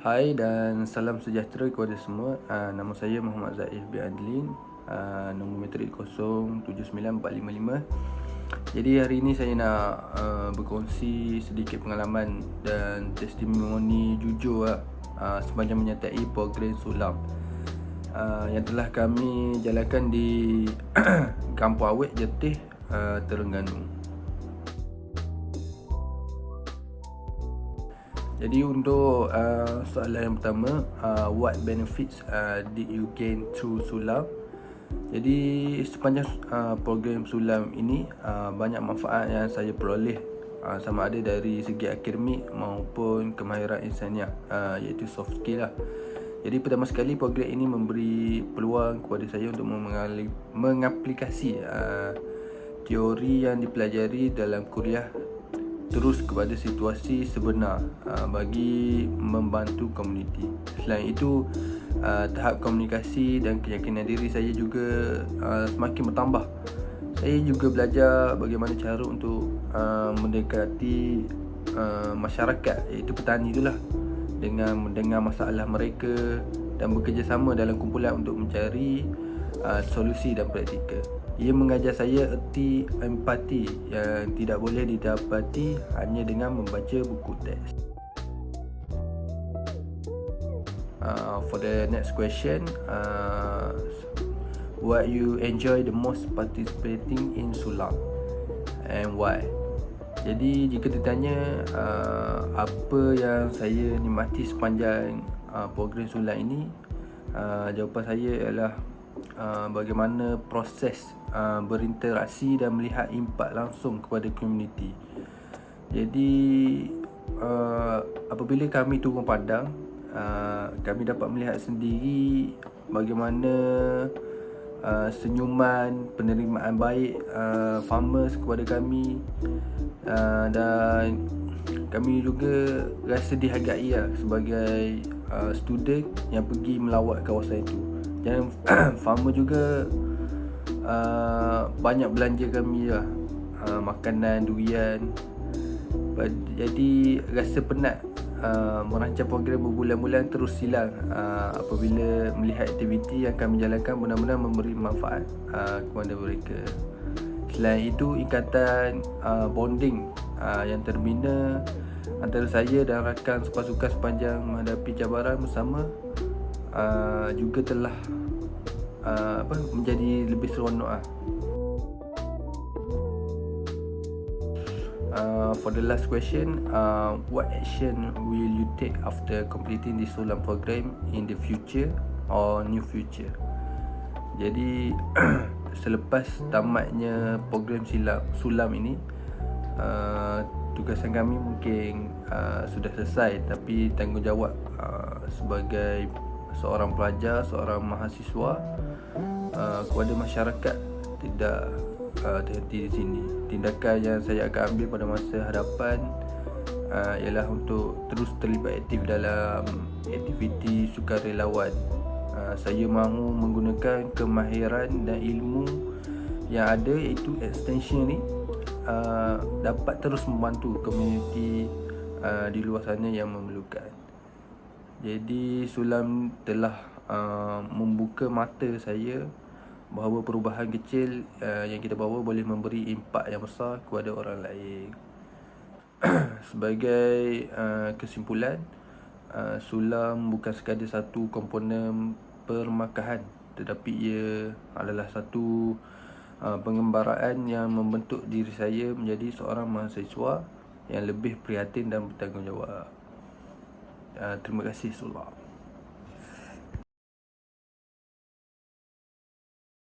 Hai dan salam sejahtera kepada semua. Nama saya Muhammad Zaif bin Adlin. Nombor matrik 079455. Jadi hari ini saya nak berkongsi sedikit pengalaman dan testimoni jujur sepanjang menyertai program Sulam yang telah kami jalankan di Kampung Awet, Jetih, Terengganu. Jadi untuk soalan yang pertama, what benefits did you gain through Sulam? Jadi sepanjang program Sulam ini banyak manfaat yang saya peroleh, sama ada dari segi akademik maupun kemahiran insaniah, iaitu soft skill lah. Jadi pertama sekali program ini memberi peluang kepada saya untuk mengaplikasi teori yang dipelajari dalam kuliah terus kepada situasi sebenar bagi membantu komuniti. Selain itu, tahap komunikasi dan keyakinan diri saya juga semakin bertambah. Saya juga belajar bagaimana cara untuk mendekati masyarakat, iaitu petani itulah, dengan mendengar masalah mereka dan bekerjasama dalam kumpulan untuk mencari solusi dan praktikal. Ia mengajar saya erti empati yang tidak boleh didapati hanya dengan membaca buku teks. For the next question, what you enjoy the most participating in Sulam and why? Jadi jika ditanya apa yang saya nikmati sepanjang program Sulam ini, jawapan saya ialah bagaimana proses berinteraksi dan melihat impak langsung kepada komuniti. Jadi apabila kami turun padang, kami dapat melihat sendiri bagaimana senyuman, penerimaan baik farmers kepada kami, dan kami juga rasa dihargai sebagai student yang pergi melawat kawasan itu. Dan farmer juga banyak belanja kami lah, makanan, durian. Jadi rasa penat merancang program berbulan-bulan terus silang apabila melihat aktiviti yang kami jalankan benar-benar memberi manfaat kepada mereka. Selain itu, ikatan bonding yang terbina antara saya dan rakan sepasukan sepanjang menghadapi cabaran bersama juga telah menjadi lebih seronok . For the last question, what action will you take after completing the Sulam program in the future or near future? Jadi selepas tamatnya program Sulam ini, tugasan kami mungkin sudah selesai, tapi tanggungjawab sebagai seorang pelajar, seorang mahasiswa kepada masyarakat tidak terhenti di sini. Tindakan yang saya akan ambil pada masa hadapan ialah untuk terus terlibat aktif dalam aktiviti sukarelawan. Saya mahu menggunakan kemahiran dan ilmu yang ada, iaitu extension ni, dapat terus membantu komuniti di luar sana yang memerlukan. Jadi Sulam telah membuka mata saya bahawa perubahan kecil yang kita bawa boleh memberi impak yang besar kepada orang lain. Sebagai kesimpulan, Sulam bukan sekadar satu komponen permakahan, tetapi ia adalah satu pengembaraan yang membentuk diri saya menjadi seorang mahasiswa yang lebih prihatin dan bertanggungjawab. Terima kasih Sulam.